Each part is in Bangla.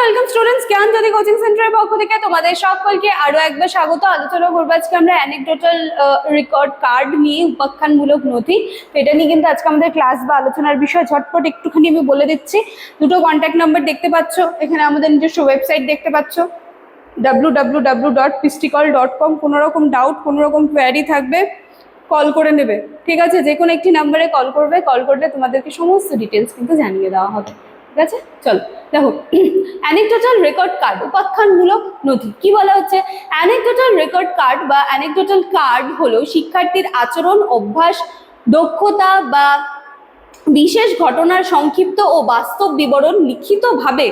ওয়েলকাম স্টুডেন্টস, জ্ঞানজ্যোতি কোচিং সেন্টারের পক্ষ থেকে তোমাদের সকলকে আরো একবার স্বাগত। আলোচনা করবো আজকে আমরা অ্যানেকডোটাল রেকর্ড কার্ড নিয়ে, উপাখ্যানমূলক নথি। তো এটা নিয়ে কিন্তু আজকে আমাদের ক্লাস বা আলোচনার বিষয়। ঝটপট একটুখানি আমি বলে দিচ্ছি। দুটো কন্ট্যাক্ট নাম্বার দেখতে পাচ্ছ, এখানে আমাদের নিজস্ব ওয়েবসাইট দেখতে পাচ্ছ www.pisticall.com। কোনো রকম ডাউট, কোনো রকম কোয়ারি থাকবে কল করে নেবে, ঠিক আছে? যে কোনো একটি নাম্বারে কল করবে, কল করলে তোমাদেরকে সমস্ত ডিটেলস কিন্তু জানিয়ে দেওয়া হবে, ঠিক আছে? চলো দেখো, অ্যানেকডোটাল রেকর্ড কার্ড, উপাখ্যানমূলক নথি। কি বলা হচ্ছে? অ্যানেকডোটাল রেকর্ড কার্ড বা অ্যানেকডোটাল কার্ড হলো শিক্ষার্থীর আচরণ, অভ্যাস, দক্ষতা বা বিশেষ ঘটনার সংক্ষিপ্ত ও বাস্তব বিবরণ লিখিতভাবে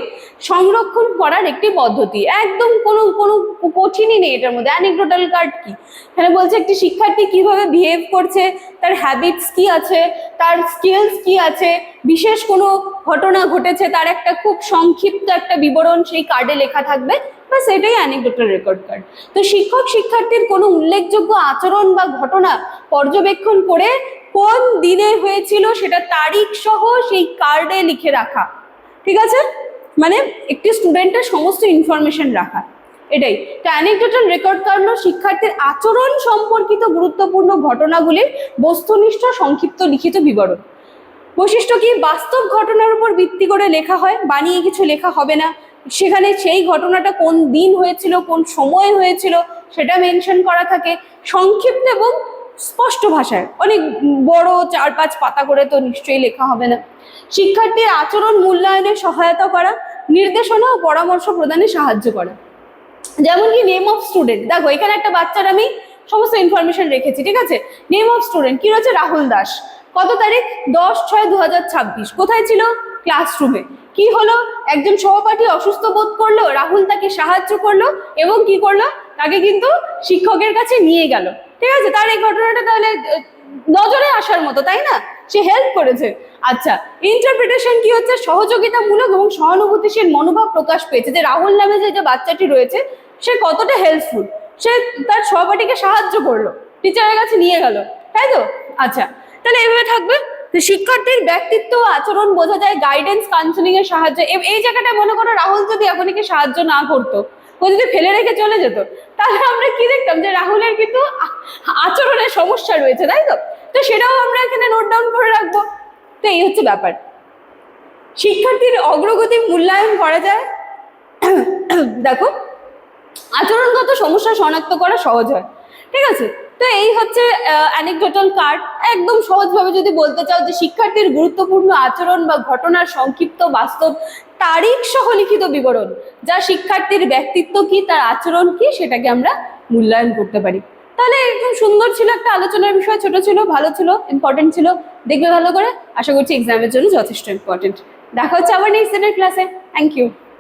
সংরক্ষণ করার একটি পদ্ধতি। একদম কোনো কঠিনই নেই এটার মধ্যে। অ্যানেকডোটাল কার্ড কি? এখানে বলছে একটি শিক্ষার্থী কিভাবে বিহেভ করছে, তার হ্যাবিটস কি আছে, তার স্কিলস কি আছে, বিশেষ কোনো ঘটনা ঘটেছে, তার একটা খুব সংক্ষিপ্ত একটা বিবরণ সেই কার্ডে লেখা থাকবে। বাস এটাই অ্যানেকডোটাল রেকর্ড কার্ড। তো শিক্ষক শিক্ষার্থীর কোনো উল্লেখযোগ্য আচরণ বা ঘটনা পর্যবেক্ষণ করে কোন দিনে হয়েছিল সেটা তারিখ সহ সেই কার্ডে লিখে রাখা, ঠিক আছে? মানে একটি স্টুডেন্টের সমস্ত ইনফরমেশন রাখা, এটাই। তো অ্যানেকডোটাল রেকর্ড কার্ড হলো শিক্ষার্থীর আচরণ সম্পর্কিত গুরুত্বপূর্ণ ঘটনাগুলির বস্তুনিষ্ঠ সংক্ষিপ্ত লিখিত বিবরণ। বৈশিষ্ট্য কি? বাস্তব ঘটনার উপর ভিত্তি করে লেখা হয়, বানিয়ে কিছু লেখা হবে না। সেখানে সেই ঘটনাটা কোন দিন হয়েছিল, কোন সময় হয়েছিল সেটা মেনশন করা থাকে। সংক্ষিপ্ত এবং স্পষ্ট ভাষায়, অনেক বড় 4-5 পাতা করে তো নিশ্চয়ই লেখা হবে না। শিক্ষার্থীর আচরণ মূল্যায়নে সহায়তা করা, নির্দেশনা ও পরামর্শ প্রদানে সাহায্য করা। যেমন কি নেম অফ স্টুডেন্ট, দেখো এখানে একটা বাচ্চার আমি সমস্ত ইনফরমেশন রেখেছি, ঠিক আছে? নেম অফ স্টুডেন্ট কি রয়েছে? রাহুল দাস। কত তারিখ? 10/6/2026। কোথায় ছিল? ক্লাসরুমে। কি হলো? একজন সহপাঠী অসুস্থ বোধ করলো, রাহুল তাকে সাহায্য করলো এবং কি করলো? তাকে কিন্তু শিক্ষকের কাছে নিয়ে গেল, ঠিক আছে? তার এই ঘটনাটা তাহলে নজরে আসার মতো, তাই না? সে হেল্প করেছে। আচ্ছা, ইন্টারপ্রিটেশন কি হচ্ছে? সহযোগিতামূলক এবং সহানুভূতিশীল মনোভাব প্রকাশ পেয়েছে যে রাহুল নামে যে বাচ্চাটি রয়েছে সে কতটা হেল্পফুল, সে তার সহপাঠীকে সাহায্য করলো, টিচারের কাছে নিয়ে গেল, তাই তো? আচ্ছা, তাহলে এভাবে থাকবে। শিক্ষার্থীর ব্যক্তিত্ব ও আচরণ বোঝা যায় গাইডেন্স কাউন্সিলিং এর সাহায্যে। এই জায়গাটায় মনে করো রাহুল যদি এখনকে সাহায্য না করতো, ও যদি ফেলে রেখে চলে যেত, তাহলে আমরা কি দেখতাম? যে রাহুলের কিন্তু আচরণের সমস্যা রয়েছে, তাই তো? তো সেটাও আমরা এখানে নোট ডাউন করে রাখবো। তো এই হচ্ছে ব্যাপার। শিক্ষার্থীর অগ্রগতি মূল্যায়ন করা যায়। দেখো, আচরণগত সমস্যা শনাক্ত করা সহজ হয়, ঠিক আছে? তো এই হচ্ছে অ্যানেকডোটাল কার্ড। একদম সহজভাবে যদি বলতে চাও যে শিক্ষার্থীর গুরুত্বপূর্ণ আচরণ বা ঘটনার সংক্ষিপ্ত বাস্তব তারিখ সহ লিখিত বিবরণ, যা শিক্ষার্থীর ব্যক্তিত্ব কি, তার আচরণ কি, সেটাকে আমরা মূল্যায়ন করতে পারি। তাহলে একদম সুন্দর ছিল একটা আলোচনার বিষয়। ছোট ছিল, ভালো ছিল, ইম্পর্টেন্ট ছিল। দেখবে ভালো করে, আশা করছি এক্সামের জন্য যথেষ্ট ইম্পর্টেন্ট। দেখা হচ্ছে আবার নেক্সট দিনের ক্লাসে। Thank you.